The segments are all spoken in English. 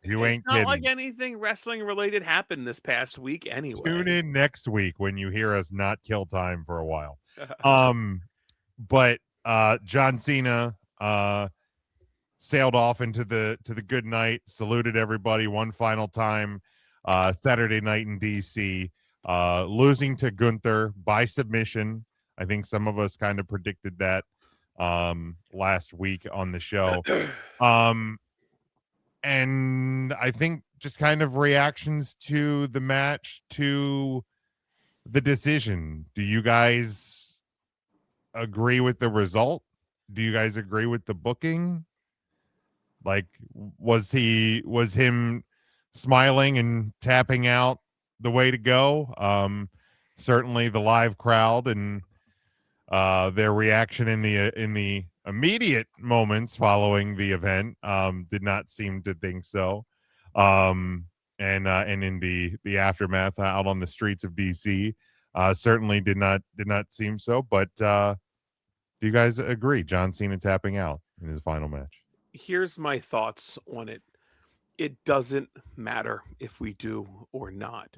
You It's ain't not kidding. like anything wrestling related happened this past week anyway. Tune in next week when you hear us not kill time for a while. But John Cena sailed off into the good night, saluted everybody one final time Saturday night in DC, losing to Gunther by submission. I think some of us kind of predicted that last week on the show. And I think just kind of reactions to the match, to the decision. Do you guys agree with the result? Do you guys agree with the booking? Like, was him smiling and tapping out the way to go? Certainly the live crowd and their reaction in the immediate moments following the event did not seem to think so. And in the aftermath out on the streets of DC, certainly did not seem so. But do you guys agree? John Cena tapping out in his final match. Here's my thoughts on it. It doesn't matter if we do or not.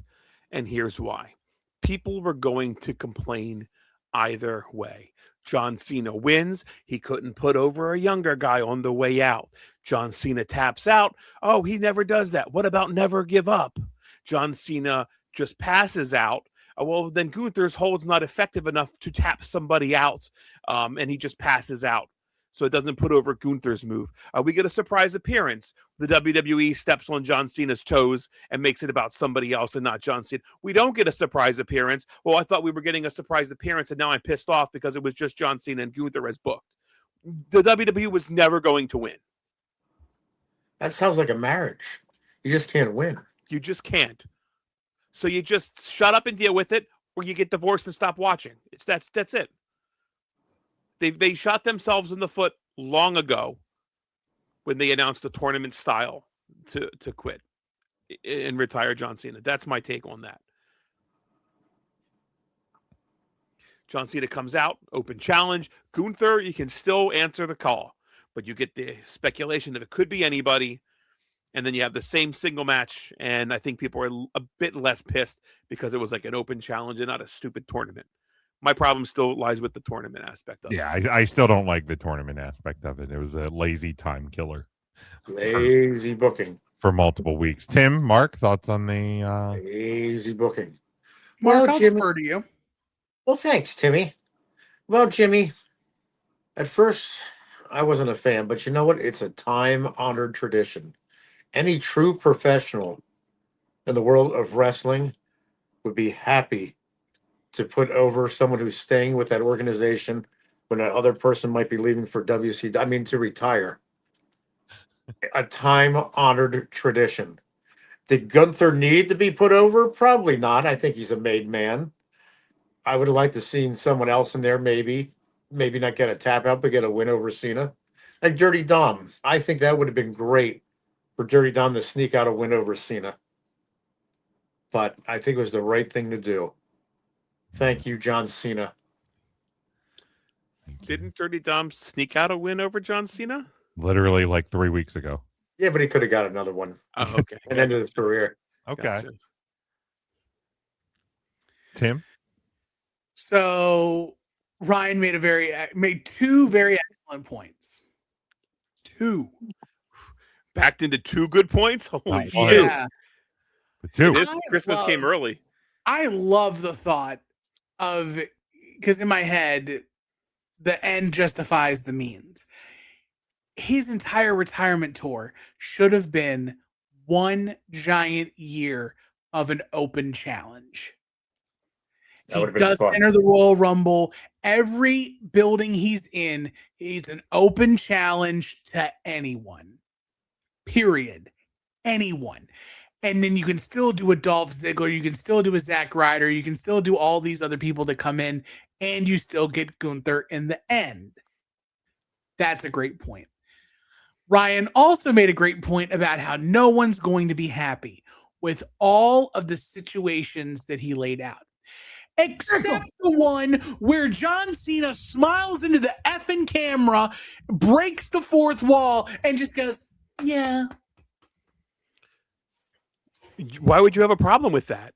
And here's why. People were going to complain either way. John Cena wins. He couldn't put over a younger guy on the way out. John Cena taps out. Oh, he never does that. What about never give up? John Cena just passes out. Well, then Gunther's hold's not effective enough to tap somebody out, and he just passes out. So it doesn't put over Gunther's move. We get a surprise appearance. The WWE steps on John Cena's toes and makes it about somebody else and not John Cena. We don't get a surprise appearance. Well, I thought we were getting a surprise appearance, and now I'm pissed off because it was just John Cena and Gunther as booked. The WWE was never going to win. That sounds like a marriage. You just can't win. You just can't. So you just shut up and deal with it, or you get divorced and stop watching. That's it. They shot themselves in the foot long ago when they announced the tournament style to quit and retire John Cena. That's my take on that. John Cena comes out, open challenge. Gunther, you can still answer the call, but you get the speculation that it could be anybody. And then you have the same single match, and I think people are a bit less pissed because it was like an open challenge and not a stupid tournament. My problem still lies with the tournament aspect of it. Yeah, I still don't like the tournament aspect of it. It was a lazy time killer. Lazy booking. For multiple weeks. Tim, Mark, thoughts on the lazy booking? Mark, I'll defer to you. Well, thanks, Timmy. Well, Jimmy, at first I wasn't a fan, but you know what? It's a time-honored tradition. Any true professional in the world of wrestling would be happy to put over someone who's staying with that organization when that other person might be leaving for to retire. A time-honored tradition. Did Gunther need to be put over? Probably not. I think he's a made man. I would have liked to seen someone else in there, maybe not get a tap out, but get a win over Cena. Like Dirty Dom. I think that would have been great for Dirty Dom to sneak out a win over Cena. But I think it was the right thing to do. Thank you, John Cena. Didn't Dirty Dom sneak out a win over John Cena? Literally like 3 weeks ago. Yeah, but he could have got another one. Oh, okay. And ended his career. Okay. Gotcha. Tim? So Ryan made two very excellent points. Two. Backed into two good points? Holy Wow. shit. Yeah. The two. This Christmas came early. I love the thought of, because in my head, the end justifies the means. His entire retirement tour should have been one giant year of an open challenge. He does enter the Royal Rumble. Every building he's in, it's an open challenge to anyone. Period. Anyone. And then you can still do a Dolph Ziggler. You can still do a Zack Ryder. You can still do all these other people that come in, and you still get Gunther in the end. That's a great point. Ryan also made a great point about how no one's going to be happy with all of the situations that he laid out. Except the one where John Cena smiles into the effing camera, breaks the fourth wall, and just goes, yeah. Why would you have a problem with that?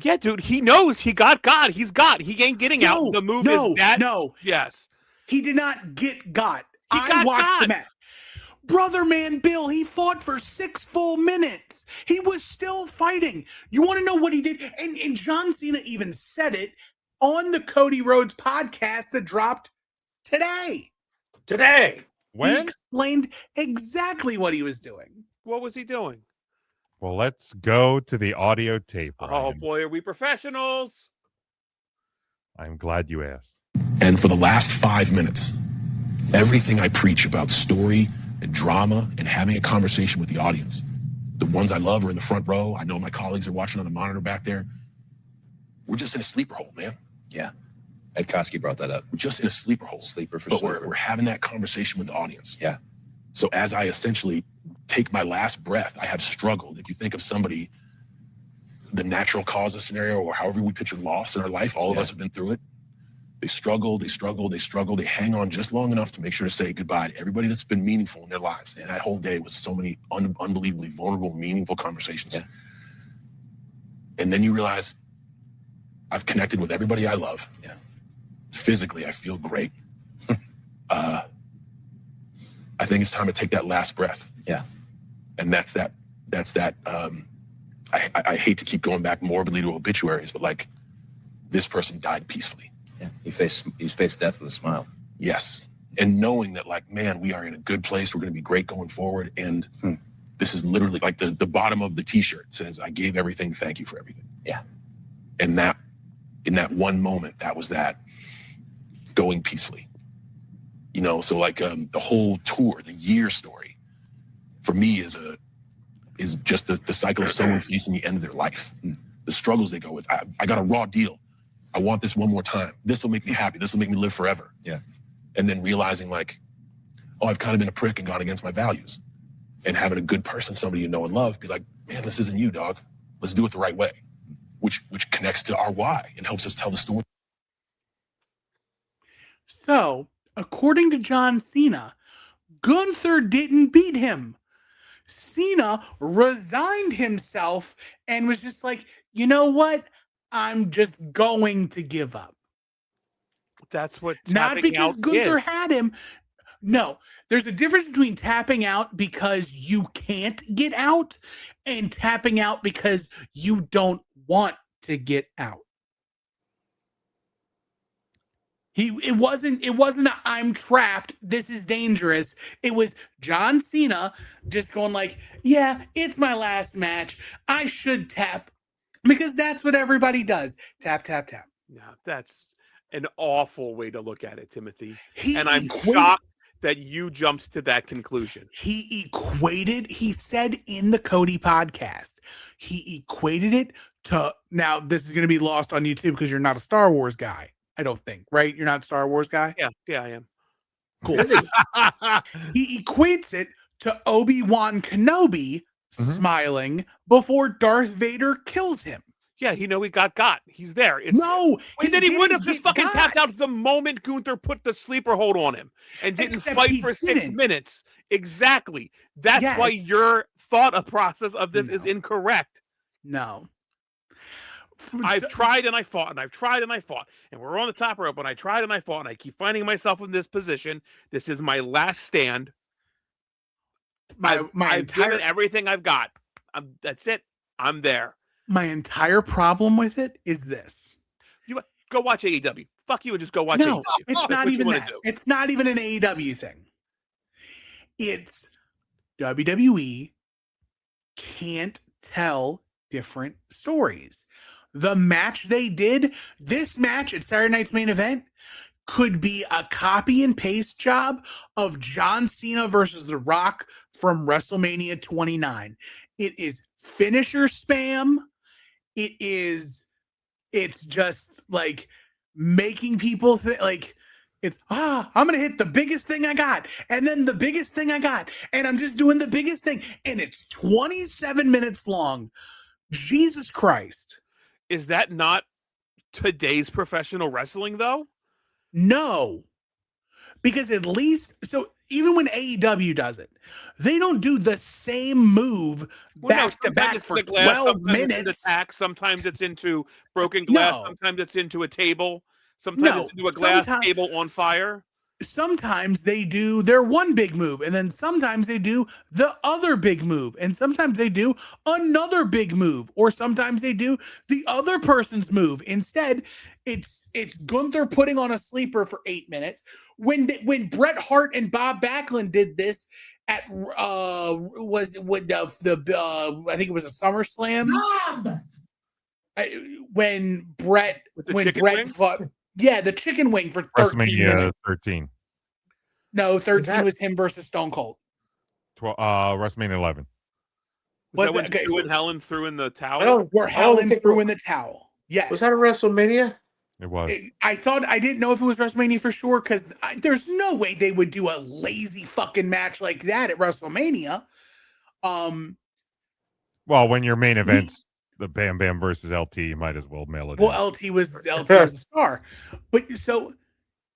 Yeah, dude, he knows he got God. He ain't getting out. The move is that. No. Yes. He did not get got. He got watched the got. match. Brother man Bill, he fought for 6 full minutes. He was still fighting. You want to know what he did? And John Cena even said it on the Cody Rhodes podcast that dropped today. Today. He When? explained exactly what he was doing. What was he doing? Well, let's go to the audio tape. Oh Ryan. boy, are we professionals? I'm glad you asked. And for the last 5 minutes, everything I preach about story and drama and having a conversation with the audience, the ones I love are in the front row. I know my colleagues are watching on the monitor back there. We're just in a sleeper hole, man. Yeah. Ed Koski brought that up. We're just in a sleeper hole. Sleeper for But sleeper. we're having that conversation with the audience. Yeah. So as I essentially take my last breath, I have struggled. If you think of somebody, the natural causes scenario, or however we picture loss in our life, all of us have been through it. They struggle, they hang on just long enough to make sure to say goodbye to everybody that's been meaningful in their lives. And that whole day was so many unbelievably vulnerable, meaningful conversations. Yeah. And then you realize I've connected with everybody I love. Yeah. Physically, I feel great. I think it's time to take that last breath. Yeah. And that's that. I hate to keep going back morbidly to obituaries, but like, this person died peacefully. Yeah. He faced death with a smile. Yes. And knowing that, like, man, we are in a good place. We're going to be great going forward. And this is literally like the bottom of the t-shirt says, I gave everything. Thank you for everything. Yeah. And that, in that one moment, that was that going peacefully. You know, so like the whole tour, the year story, for me is just the cycle of someone facing the end of their life, the struggles they go with. I got a raw deal. I want this one more time. This will make me happy. This will make me live forever. Yeah. And then realizing like, oh, I've kind of been a prick and gone against my values. And having a good person, somebody you know and love, be like, man, this isn't you, dog. Let's do it the right way, which connects to our why and helps us tell the story. So, according to John Cena, Gunther didn't beat him. Cena resigned himself and was just like, you know what? I'm just going to give up. That's what Not tapping because out Gunther is. had him. No, there's a difference between tapping out because you can't get out and tapping out because you don't want to get out. It wasn't a, I'm trapped, this is dangerous. It was John Cena just going like, yeah, it's my last match. I should tap because that's what everybody does. Tap, tap, tap. Yeah, that's an awful way to look at it, Timothy. He And I'm equated- shocked that you jumped to that conclusion. He said in the Cody podcast, he equated it to, now this is going to be lost on YouTube because you're not a Star Wars guy. I don't think, right? You're not a Star Wars guy? Yeah, I am. Cool. He equates it to Obi-Wan Kenobi smiling before Darth Vader kills him. Yeah, he got. He's there. Wait, then he would didn't have just get fucking tapped got. out the moment Gunther put the sleeper hold on him and didn't Except fight he for 6 didn't. minutes. Exactly. That's Yes. why your thought process of this is No. incorrect. No. I've tried and I fought and I've tried and I fought. And we're on the top rope and I tried and I fought and I keep finding myself in this position. This is my last stand. I've given everything I've got. That's it. I'm there. My entire problem with it is this. Go watch AEW. Fuck you and just go watch No, AEW. it's That's not what you even wanna that. do. It's not even an AEW thing. It's WWE can't tell different stories. The match they did, this match at Saturday Night's Main Event, could be a copy and paste job of John Cena versus The Rock from WrestleMania 29. It is finisher spam. It's just like making people think like I'm gonna hit the biggest thing I got, and then the biggest thing I got, and I'm just doing the biggest thing, and it's 27 minutes long. Jesus Christ. Is that not today's professional wrestling, though? No. Because at least, so even when AEW does it, they don't do the same move back to sometimes back it's for into glass, 12 sometimes it's into minutes. tack, sometimes it's into broken glass, No. sometimes it's into a table, sometimes No, it's into a glass table on fire. Sometimes they do their one big move, and then sometimes they do the other big move, and sometimes they do another big move, or sometimes they do the other person's move. Instead, it's Gunther putting on a sleeper for 8 minutes. When Bret Hart and Bob Backlund did this at was with the I think it was a SummerSlam. When Bret With the chicken wing? fought, yeah, the chicken wing for 13 WrestleMania minutes. 13. No, 13 was him versus Stone Cold. WrestleMania 11. Was that Was when it? Okay, Stu so and Helen threw in the I towel? don't. where I don't Helen think threw in the towel. Yes. Was that a WrestleMania? It was. I thought, I didn't know if it was WrestleMania for sure, because there's no way they would do a lazy fucking match like that at WrestleMania. Well, when your main event's the Bam Bam versus LT, you might as well mail it in. Well, LT was a star, but so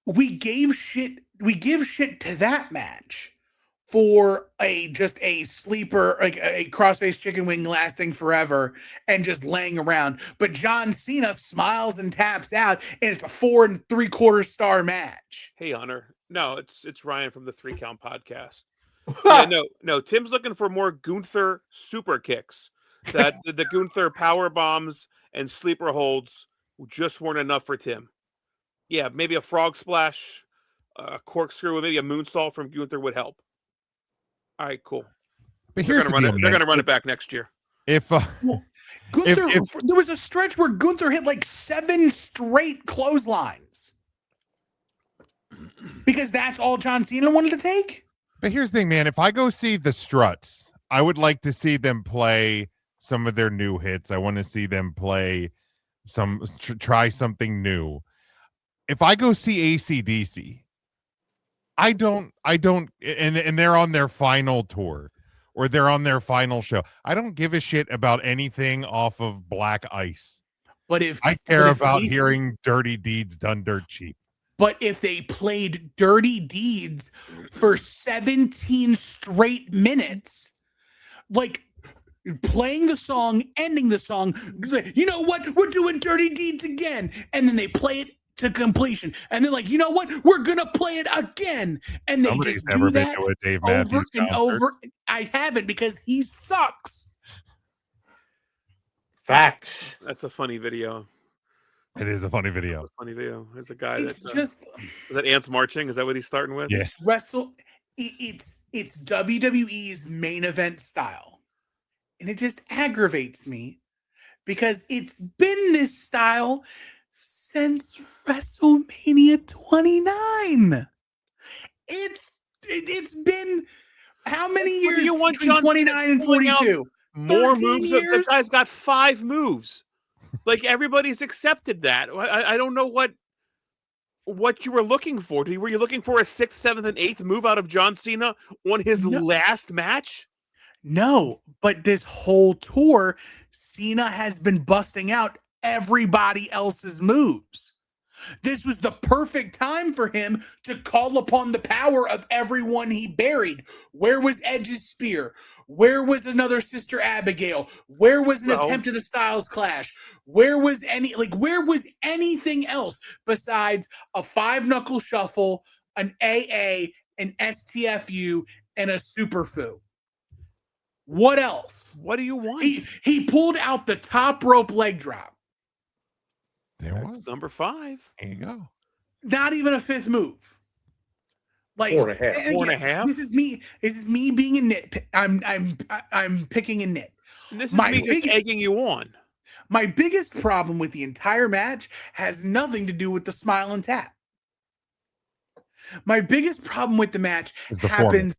we give shit to that match for just a sleeper, like a crossface chicken wing lasting forever and just laying around. But John Cena smiles and taps out, and it's a 4 3/4 star match. Hey, Hunter. No, it's Ryan from the 3 Count Podcast. Yeah, no. Tim's looking for more Gunther super kicks. That the Gunther power bombs and sleeper holds just weren't enough for Tim. Yeah, maybe a frog splash, a corkscrew, maybe a moonsault from Gunther would help. All right, cool. But here's the deal, They're going to run it back next year. If Gunther, there was a stretch where Gunther hit like 7 straight clotheslines because that's all John Cena wanted to take. But here's the thing, man. If I go see the Struts, I would like to see them play some of their new hits. I want to see them play try something new. If I go see AC/DC, I don't, and they're on their final tour or they're on their final show. I don't give a shit about anything off of Black Ice. But if I care about hearing Dirty Deeds done dirt cheap. But if they played Dirty Deeds for 17 straight minutes, like playing the song, ending the song, you know what? We're doing Dirty Deeds again. And then they play it to completion. And then like, you know what? We're going to play it again. And they Somebody's just never do been that to a Dave over Matthews and concert. over. I haven't, because he sucks. Facts. That's a funny video. It is a funny video. There's a guy It's that just... is that Ants Marching? Is that what he's starting with? Yeah. It's WWE's main event style. And it just aggravates me because it's been this style since WrestleMania 29. It's been how many years you want between John 29 and 42? More 13 moves. years? The guy's got 5 moves. Like everybody's accepted that. I don't know what you were looking for. Were you looking for a 6th, 7th, and 8th move out of John Cena on his last match? No, but this whole tour, Cena has been busting out everybody else's moves. This was the perfect time for him to call upon the power of everyone he buried. Where was Edge's spear? Where was another Sister Abigail? Where was an attempt at a Styles Clash? Where was anything else besides a 5-knuckle shuffle, an AA, an STFU, and a Superfu? What else? What do you want? He pulled out the top rope leg drop. That's number 5. There you go. Not even a 5th move. Like 4.5. 4.5. This is me being a nit. I'm picking a nit. And this is me just egging you on. My biggest problem with the entire match has nothing to do with the smile and tap. My biggest problem with the match happens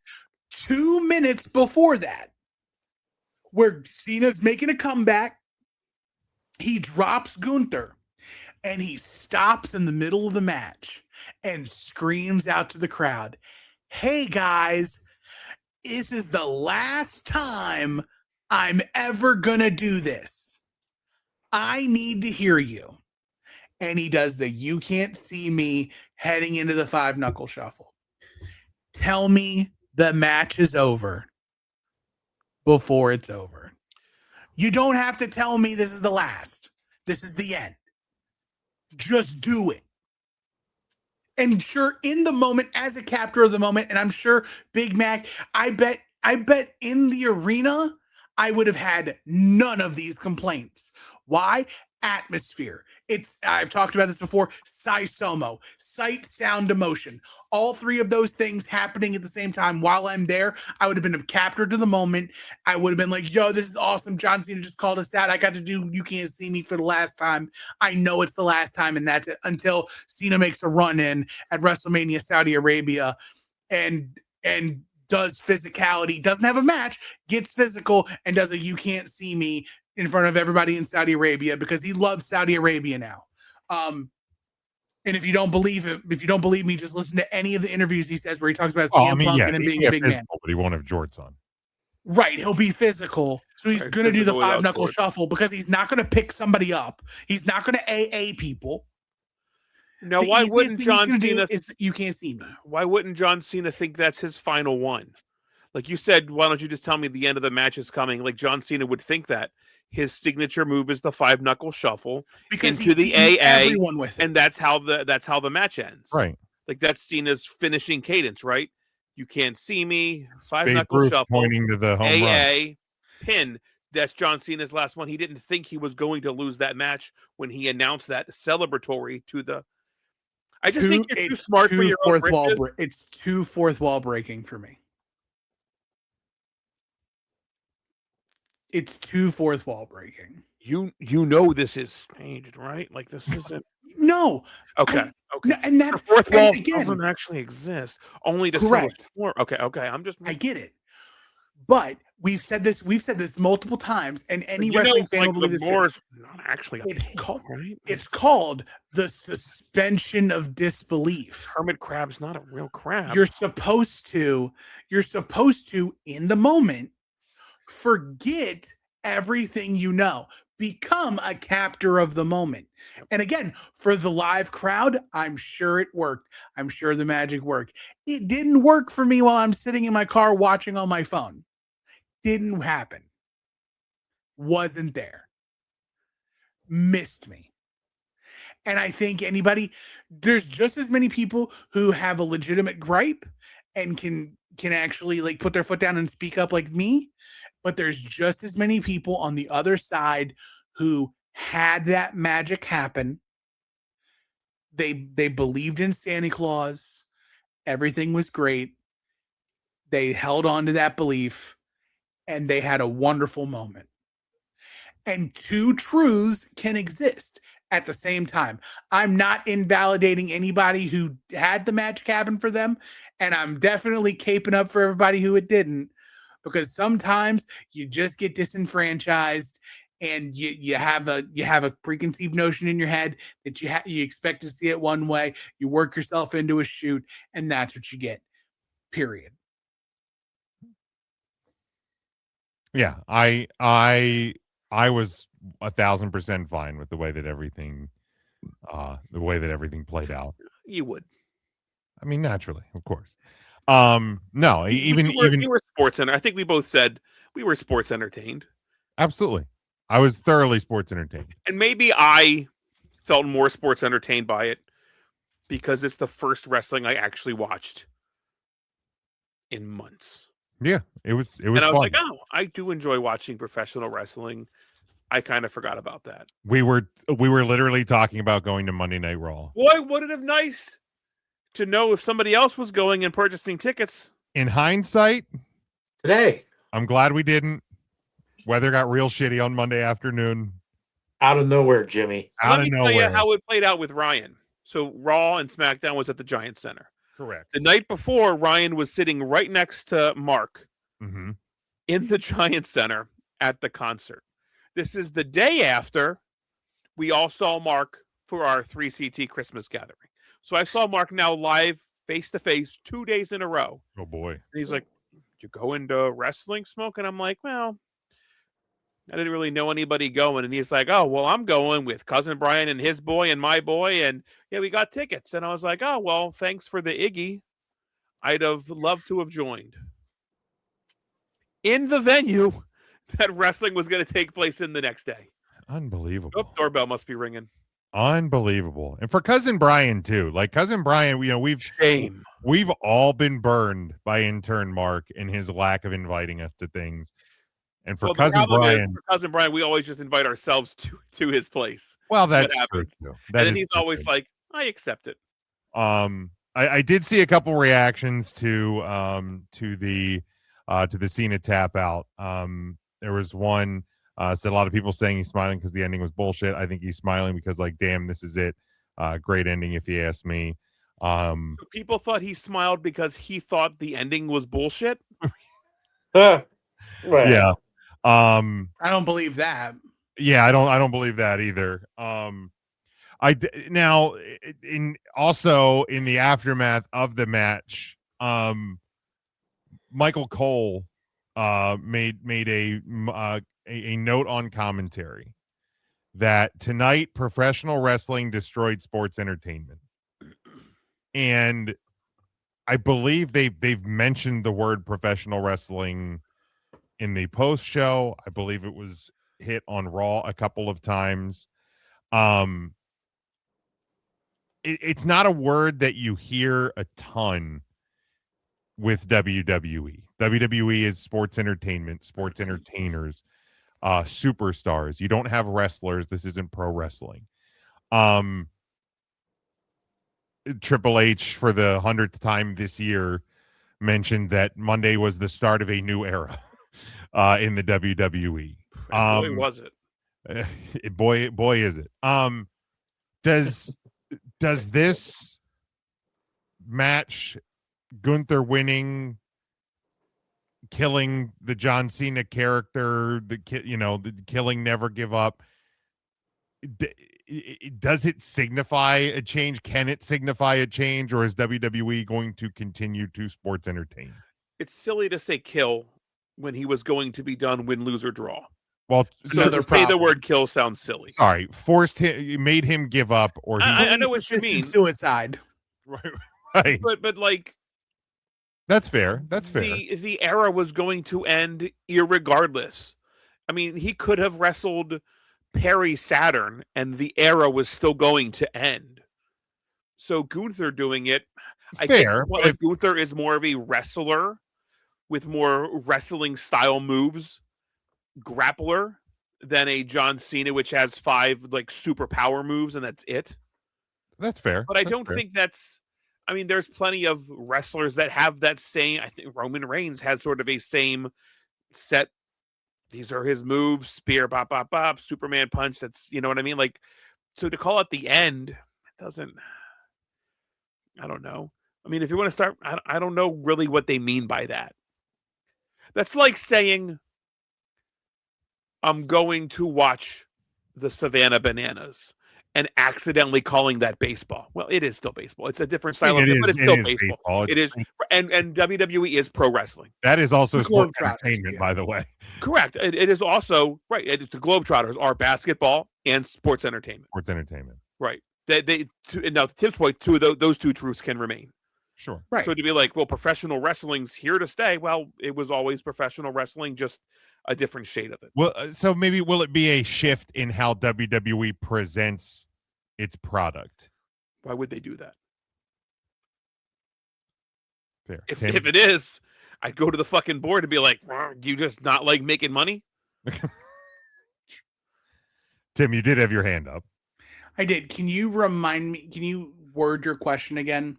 2 minutes before that, where Cena's making a comeback. He drops Gunther, and he stops in the middle of the match and screams out to the crowd, "Hey guys, this is the last time I'm ever gonna do this. I need to hear you." And he does the "you can't see me" heading into the 5-knuckle shuffle. tell me the match is over before it's over. You don't have to tell me this is the last. This is the end. Just do it. And sure, in the moment, as a captor of the moment, and I'm sure Big Mac, I bet in the arena, I would have had none of these complaints. Why? Atmosphere. I've talked about this before. Somo, sight, sound, emotion. All three of those things happening at the same time while I'm there, I would have been a captor to the moment. I would have been like, yo, this is awesome. John Cena just called us out. I got to do You Can't See Me for the last time. I know it's the last time, and that's it until Cena makes a run in at WrestleMania Saudi Arabia and does physicality, doesn't have a match, gets physical, and does a You Can't See Me in front of everybody in Saudi Arabia because he loves Saudi Arabia now. And if you don't believe me, just listen to any of the interviews he says where he talks about CM Punk and him being a big man. But he won't have jorts on. Right, he'll be physical. So he's going to do the 5-knuckle shuffle because he's not going to pick somebody up. He's not going to AA people. Now, why wouldn't John Cena? You Can't See Me. Why wouldn't John Cena think that's his final one? Like you said, why don't you just tell me the end of the match is coming? Like John Cena would think that his signature move is the 5-knuckle shuffle because into the AA, everyone with it. And that's how the match ends. Right. Like that's Cena's finishing cadence, right? You Can't See Me, 5-knuckle shuffle, pointing to the home AA, run. pin. That's John Cena's last one. He didn't think he was going to lose that match when he announced that celebratory to the. I just think you're too smart for your own britches. It's too fourth wall breaking for me. It's too fourth wall breaking. You know this is staged, right? Like this isn't. No. Okay. No, and that's the fourth wall again, doesn't actually exist. Only to correct. Okay. I'm just. I get it, but we've said this multiple times, and any wrestling fan will believe this. Not actually. It's called the suspension of disbelief. Hermit crab's not a real crab. You're supposed to in the moment forget everything you know. Become a captor of the moment. And again, for the live crowd, I'm sure it worked. I'm sure the magic worked. It didn't work for me while I'm sitting in my car watching on my phone. Didn't happen. Wasn't there. Missed me. And I think there's just as many people who have a legitimate gripe and can actually like put their foot down and speak up like me. But there's just as many people on the other side who had that magic happen. They believed in Santa Claus. Everything was great. They held on to that belief, and they had a wonderful moment. And two truths can exist at the same time. I'm not invalidating anybody who had the magic happen for them, and I'm definitely caping up for everybody who it didn't. Because sometimes you just get disenfranchised and you have a preconceived notion in your head that you expect to see it one way. You work yourself into a shoot, and that's what you get. Period. Yeah, I was 1,000% fine with the way that everything played out. You would. I mean, naturally, of course. No, you were sports I think we both said we were sports entertained. Absolutely. I was thoroughly sports entertained. And maybe I felt more sports entertained by it because it's the first wrestling I actually watched in months. Yeah, it was and I fun. was like, oh, I do enjoy watching professional wrestling. I kind of forgot about that. We were literally talking about going to Monday Night Raw. Boy, wouldn't it have nice to know if somebody else was going and purchasing tickets. In hindsight, today, I'm glad we didn't. Weather got real shitty on Monday afternoon. Out of nowhere, Jimmy. Out of nowhere. Tell you how it played out with Ryan. So Raw and SmackDown was at the Giant Center. Correct. The night before, Ryan was sitting right next to Mark in the Giant Center at the concert. This is the day after we all saw Mark for our 3CT Christmas gathering. So I saw Mark now live, face-to-face, 2 days in a row. Oh, boy. And he's like, you go into wrestling, Smoke? And I'm like, well, I didn't really know anybody going. And he's like, oh, well, I'm going with Cousin Brian and his boy and my boy. And, yeah, we got tickets. And I was like, oh, well, thanks for the Iggy. I'd have loved to have joined in the venue that wrestling was going to take place in the next day. Unbelievable. Oh, doorbell must be ringing. Unbelievable. And for Cousin Brian too. Like Cousin Brian, Shame. we've all been burned by intern Mark and his lack of inviting us to things. And for Cousin Brian, we always just invite ourselves to his place. Well, that's true too. And then he's always like, I accept it. I did see a couple reactions to the Cena tap out. There was one said a lot of people saying he's smiling because the ending was bullshit. I think he's smiling because, like, damn, this is it. Great ending, if you ask me. So people thought he smiled because he thought the ending was bullshit. Right. Yeah. I don't believe that. Yeah, I don't believe that either. Now also in the aftermath of the match, Michael Cole made a note on commentary that tonight professional wrestling destroyed sports entertainment, and I believe they've mentioned the word professional wrestling in the post show. I believe it was hit on Raw a couple of times. It's not a word that you hear a ton with WWE. WWE is sports entertainment, sports entertainers, superstars. You don't have wrestlers. This isn't pro wrestling. Triple H, for the 100th time this year, mentioned that Monday was the start of a new era in the WWE. Boy, was it. Boy, is it. Does this match, Gunther winning, killing the John Cena character, the killing Never Give Up, does it signify a change? Can it signify a change, or is WWE going to continue to sports entertain? It's silly to say kill when he was going to be done win, lose, or draw. Well, so to say the word kill sounds silly. Sorry, made him give up, or I know what you mean. Suicide. Right. But like, that's fair. That's fair. The era was going to end irregardless. I mean, he could have wrestled Perry Saturn, and the era was still going to end. So Gunther doing it, fair. I think Gunther is more of a wrestler with more wrestling style moves, grappler, than a John Cena, which has 5 like super power moves, and that's it. That's fair. But I don't think that's. I mean, there's plenty of wrestlers that have that same. I think Roman Reigns has sort of a same set. These are his moves: spear, bop, bop, bop, Superman punch. That's, you know what I mean. Like, so to call it the end, it doesn't. I don't know. I mean, if you want to start, I don't know really what they mean by that. That's like saying, I'm going to watch the Savannah Bananas and accidentally calling that baseball. Well, it is still baseball. It's a different style of it, but it's still baseball. It is. And WWE is pro wrestling. That is also sports entertainment, by the way. Correct. It is also, right. The Globetrotters are basketball and sports entertainment. Sports entertainment. Right. Now, to Tim's point, those two truths can remain. Sure. Right. So to be like, well, professional wrestling's here to stay. Well, it was always professional wrestling, just a different shade of it. Well, so maybe will it be a shift in how WWE presents its product? Why would they do that? Fair. If it is, I'd go to the fucking board and be like, do you just not like making money? Tim, you did have your hand up. I did. Can you remind me? Can you word your question again?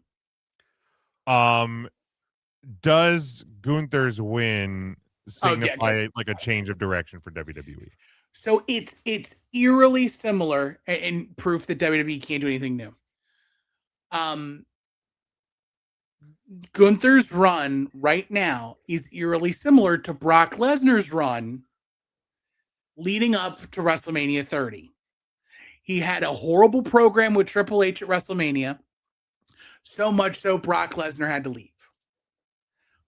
Does Gunther's win signify like a change of direction for WWE? So it's eerily similar, and proof that WWE can't do anything new. Gunther's run right now is eerily similar to Brock Lesnar's run leading up to WrestleMania 30. He had a horrible program with Triple H at WrestleMania, so much so Brock Lesnar had to leave.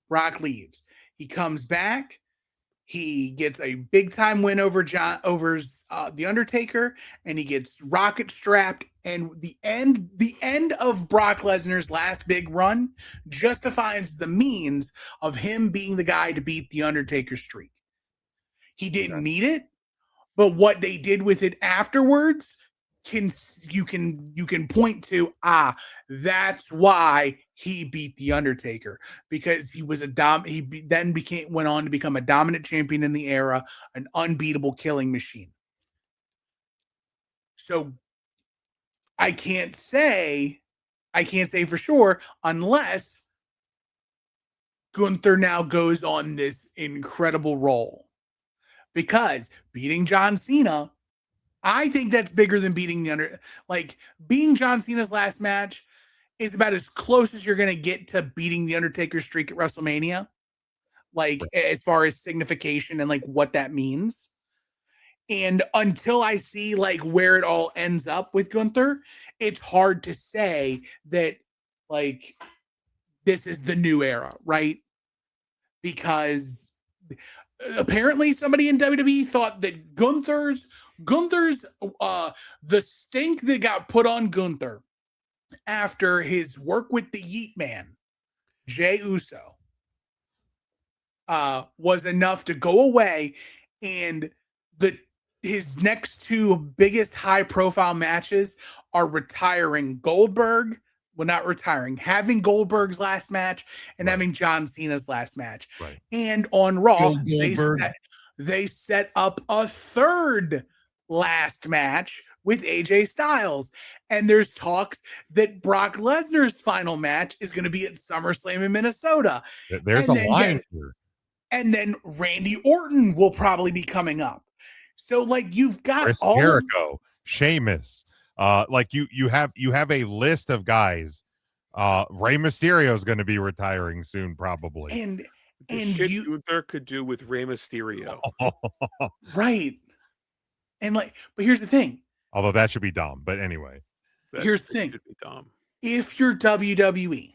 Brock leaves. He comes back. He gets a big time win over the Undertaker, and he gets rocket strapped. And the end of Brock Lesnar's last big run justifies the means of him being the guy to beat the Undertaker's streak. He didn't need it, but what they did with it afterwards you can point to, that's why he beat the Undertaker, because he was went on to become a dominant champion in the era, an unbeatable killing machine. So I can't say for sure unless Gunther now goes on this incredible roll, because beating John Cena, I think that's bigger than beating beating John Cena's last match is about as close as you're going to get to beating the Undertaker's streak at WrestleMania. As far as signification and what that means. And until I see where it all ends up with Gunther, it's hard to say that this is the new era, right? Because apparently somebody in WWE thought that Gunther's the stink that got put on Gunther after his work with the Yeet Man, Jey Uso, was enough to go away, and his next two biggest high profile matches are retiring Goldberg. Well, not retiring, having Goldberg's last match and having John Cena's last match. Right. And on Raw, they set up a third last match with AJ Styles. And there's talks that Brock Lesnar's final match is going to be at SummerSlam in Minnesota. There's a line here. And then Randy Orton will probably be coming up. So you've got Chris Jericho, Sheamus. You have a list of guys. Rey Mysterio is going to be retiring soon, probably. And Gunther could do with Rey Mysterio. Right. And but here's the thing. Although that should be dumb, but anyway. Here's the thing. Should be dumb. If you're WWE,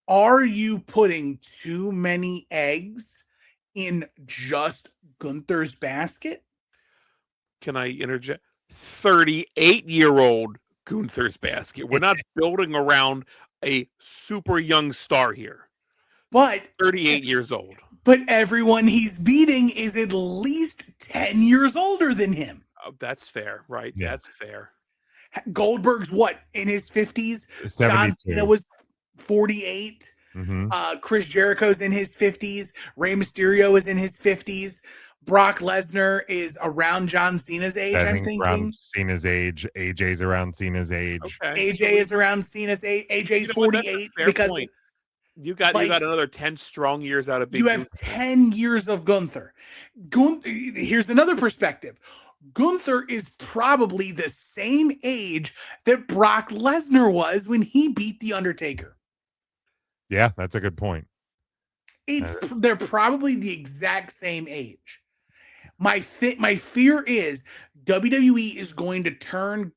are you putting too many eggs in just Gunther's basket? Can I interject? 38-year-old Gunther's basket. We're not building around a super young star here. But 38 years old. But everyone he's beating is at least 10 years older than him. Oh, that's fair, right? Yeah. That's fair. Goldberg's in his 50s? 72. John Cena was 48. Mm-hmm. Chris Jericho's in his 50s. Rey Mysterio is in his 50s. Brock Lesnar is around John Cena's age, I'm thinking. Around Cena's age. AJ's around Cena's age. Okay. AJ is around Cena's age. AJ's 48 because point. You got another 10 strong years out of Big You have 10 years of Gunther. Here's another perspective. Gunther is probably the same age that Brock Lesnar was when he beat The Undertaker. Yeah, that's a good point. They're probably the exact same age. My fear is WWE is going to turn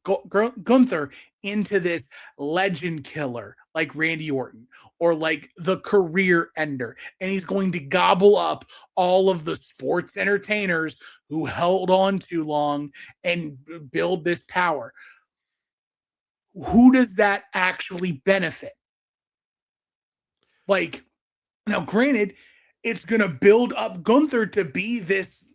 Gunther into this legend killer like Randy Orton or like the career ender. And he's going to gobble up all of the sports entertainers who held on too long and build this power. Who does that actually benefit? Now, granted, it's going to build up Gunther to be this,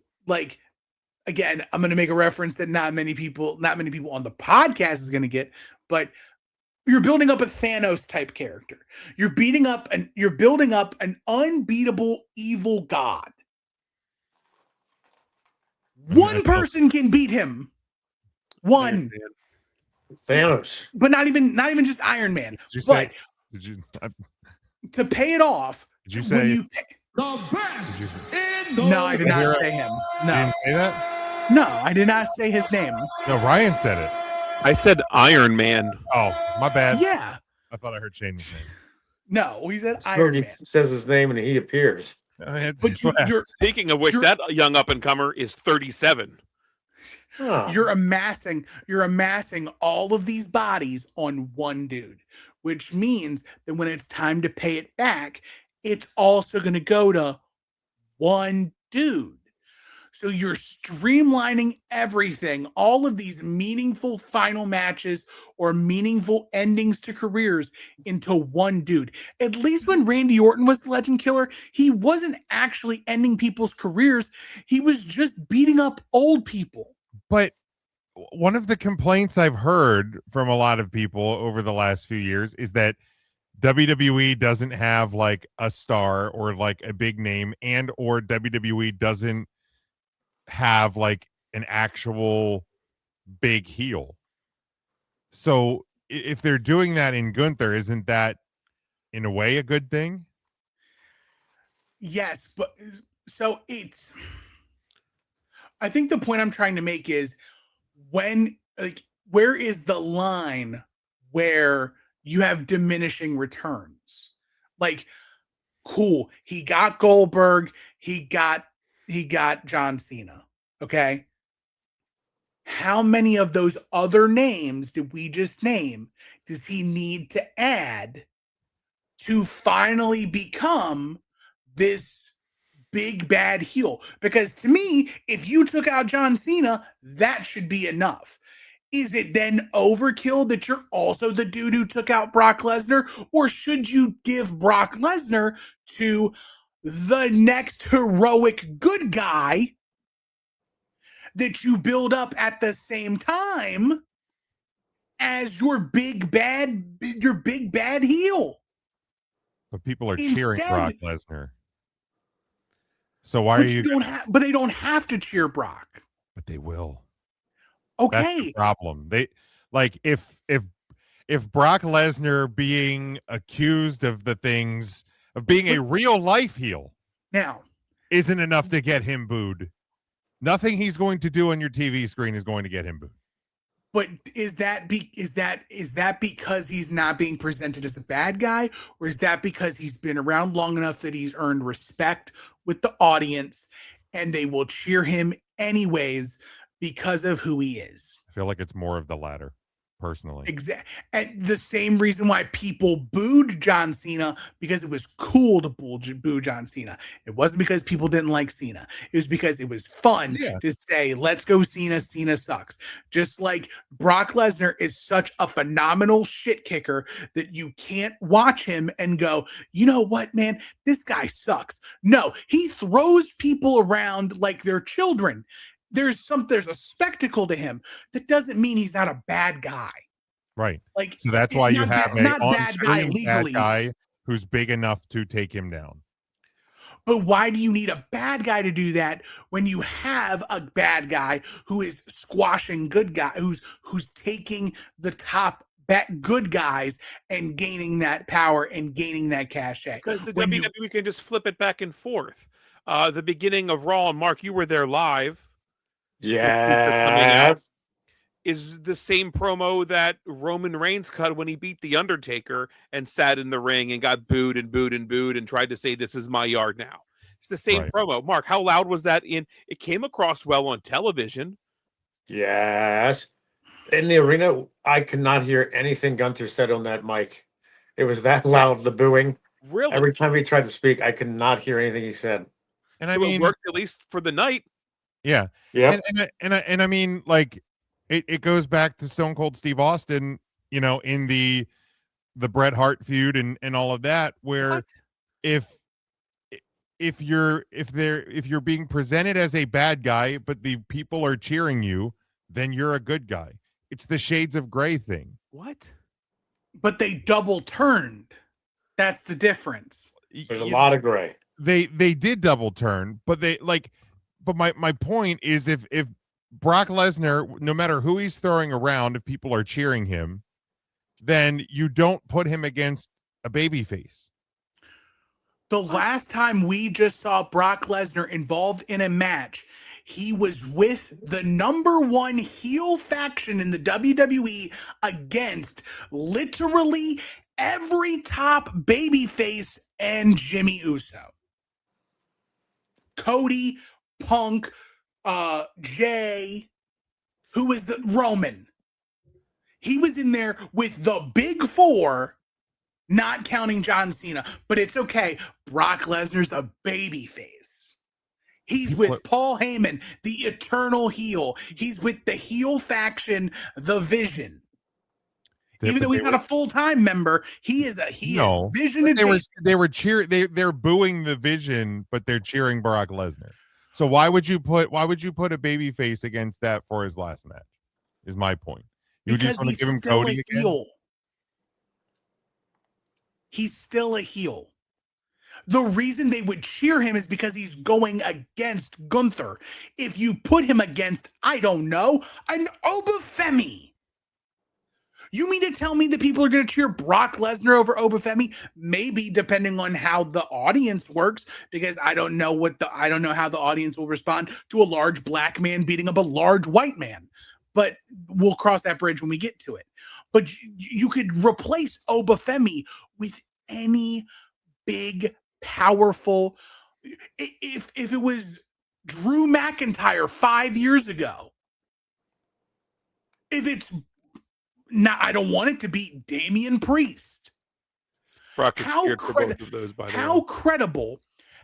again, I'm going to make a reference that not many people on the podcast is going to get, but you're building up a Thanos type character. You're building up an unbeatable evil god. One person can beat him. One. Thanos. But not even just Iron Man. But to pay it off, did you say the best in the No, I did not say him. No. You didn't say that? No, I did not say his name. No, Ryan said it. I said Iron Man. Oh, my bad. Yeah. I thought I heard Shane's name. No, he said Iron Man. Says his name and he appears. But you're Speaking of which, that young up and comer is 37. You're amassing all of these bodies on one dude, which means that when it's time to pay it back, it's also going to go to one dude. So you're streamlining everything, all of these meaningful final matches or meaningful endings to careers into one dude. At least when Randy Orton was the Legend Killer, he wasn't actually ending people's careers. He was just beating up old people. But one of the complaints I've heard from a lot of people over the last few years is that WWE doesn't have like a star or like a big name, and or WWE doesn't have like an actual big heel. So if they're doing that in Gunther, isn't that in a way a good thing? Yes, but so it's, I think the point I'm trying to make is when, like, where is the line where you have diminishing returns? Like, cool, he got Goldberg, he got John Cena. Okay. How many of those other names did we just name does he need to add to finally become this big bad heel? Because to me, if you took out John Cena, that should be enough. Is it then overkill that you're also the dude who took out Brock Lesnar? Or should you give Brock Lesnar to the next heroic good guy that you build up at the same time as your big bad heel? But people are cheering Brock Lesnar. So why But are you? But they don't have to cheer Brock. But they will. Okay. That's the problem. They like if Brock Lesnar being accused of the things of being a real life heel now isn't enough to get him booed. Nothing he's going to do on your TV screen is going to get him booed. But is that because he's not being presented as a bad guy, or is that because he's been around long enough that he's earned respect with the audience and they will cheer him anyways because of who he is? I feel like it's more of the latter, personally. Exactly. And the same reason why people booed John Cena, because it was cool to boo John Cena. It wasn't because people didn't like Cena. It was because it was fun to say, let's go Cena. Cena sucks. Just like Brock Lesnar is such a phenomenal shit kicker that you can't watch him and go, you know what, man, this guy sucks. No, he throws people around like they're children. There's a spectacle to him. That doesn't mean he's not a bad guy. Right. Like, so that's why you have a on-screen bad guy who's big enough to take him down. But why do you need a bad guy to do that when you have a bad guy who is squashing good guy, who's taking the top good guys and gaining that power and gaining that cachet? Because the WWE can just flip it back and forth. The beginning of Raw, and Mark, you were there live. Yeah, is the same promo that Roman Reigns cut when he beat The Undertaker and sat in the ring and got booed and booed and booed and tried to say, this is my yard now. It's the same promo. Mark, how loud was that in? It came across well on television. Yes. In the arena, I could not hear anything Gunther said on that mic. It was that loud, the booing. Really? Every time he tried to speak, I could not hear anything he said. And so I mean, it worked at least for the night. Yeah. Yeah. And I mean, like, it goes back to Stone Cold Steve Austin, you know, in the Bret Hart feud and all of that, where if you're being presented as a bad guy, but the people are cheering you, then you're a good guy. It's the shades of gray thing. What? But they double turned. That's the difference. There's a lot of gray. They did double turn, but but my point is if Brock Lesnar, no matter who he's throwing around, if people are cheering him, then you don't put him against a babyface. The last time we just saw Brock Lesnar involved in a match, he was with the number one heel faction in the WWE against literally every top babyface and Jimmy Uso. Cody, Punk, Jay, who is the Roman. He was in there with the big four, not counting John Cena. But it's okay. Brock Lesnar's a babyface. He's with Paul Heyman, the eternal heel. He's with the heel faction, the Vision. Even though he's not a full-time member, he is Vision adjacent. They were cheering. They're booing the Vision, but they're cheering Brock Lesnar. So why would you put a baby face against that for his last match? Is my point. You Because just want to give him still Cody a again? heel. He's still a heel. The reason they would cheer him is because he's going against Gunther. If you put him against, I don't know, an Obafemi. You mean to tell me that people are going to cheer Brock Lesnar over Obafemi? Maybe, depending on how the audience works, because I don't know how the audience will respond to a large black man beating up a large white man. But we'll cross that bridge when we get to it. But you could replace Obafemi with any big, powerful. If it was Drew McIntyre 5 years ago, if it's not, I don't want it to be Damian Priest. Brock is scared for both of those, by the way.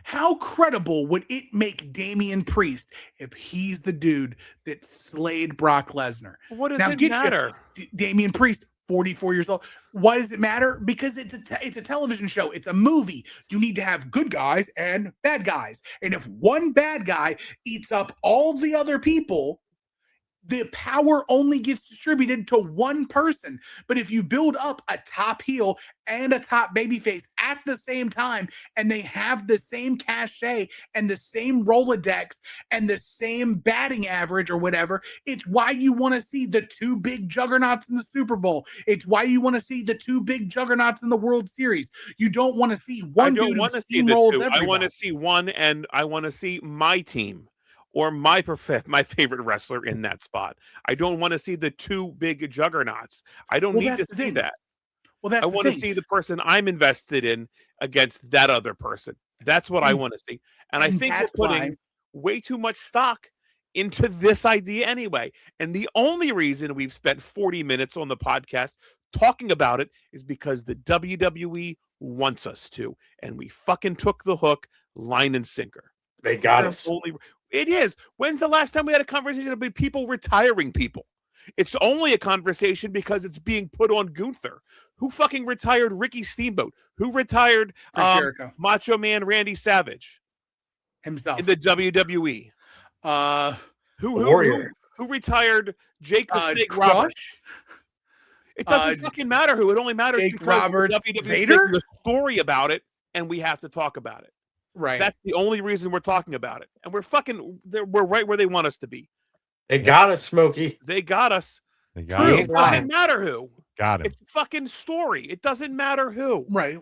How credible would it make Damian Priest if he's the dude that slayed Brock Lesnar? What does it matter? Damian Priest, 44 years old. Why does it matter? Because it's a television show. It's a movie. You need to have good guys and bad guys. And if one bad guy eats up all the other people, the power only gets distributed to one person. But if you build up a top heel and a top babyface at the same time, and they have the same cachet and the same Rolodex and the same batting average or whatever, it's why you want to see the two big juggernauts in the Super Bowl. It's why you want to see the two big juggernauts in the World Series. You don't want to see one dude who steamrolls everybody. I want to see one, and I want to see my team. Or my favorite wrestler in that spot. I don't want to see the two big juggernauts. I don't need to see that. Well, I want to see the person I'm invested in against that other person. That's what I want to see. And I think we're putting way too much stock into this idea anyway. And the only reason we've spent 40 minutes on the podcast talking about it is because the WWE wants us to. And we fucking took the hook, line and sinker. They got us. It is. When's the last time we had a conversation about people retiring people? It's only a conversation because it's being put on Gunther. Who fucking retired Ricky Steamboat? Who retired Macho Man Randy Savage? Himself. In the WWE. Who retired Jake the Snake Roberts? It doesn't fucking matter who. It only matters Jake because Roberts, WWE's Vader? making a story about it, and we have to talk about it. Right. That's the only reason we're talking about it. And we're right where they want us to be. They got us, Smokey. They got us. It doesn't matter who. Got him. It's a fucking story. It doesn't matter who. Right.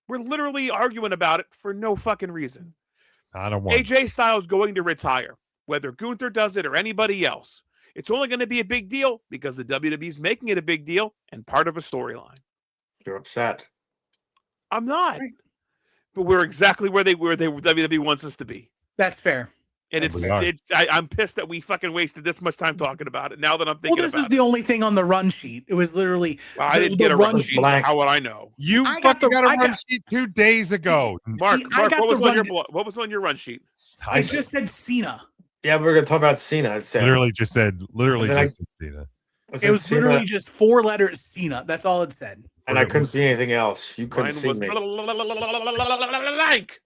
We're literally arguing about it for no fucking reason. I don't want AJ Styles going to retire, whether Gunther does it or anybody else. It's only going to be a big deal because the WWE's making it a big deal and part of a storyline. You're upset. I'm not. Right. But we're exactly where WWE wants us to be. That's fair. And I'm pissed that we fucking wasted this much time talking about it. Now that I'm thinking about it. Well, this was the only thing on the run sheet. It was literally I didn't get a run sheet. How would I know? You fucking got a run sheet 2 days ago. Mark, what was on your run sheet? I just said Cena. Yeah, we're gonna talk about Cena. It said literally just said Cena. It was literally just 4 letters Cena. That's all it said. And I couldn't see anything else. You couldn't see me. Blank.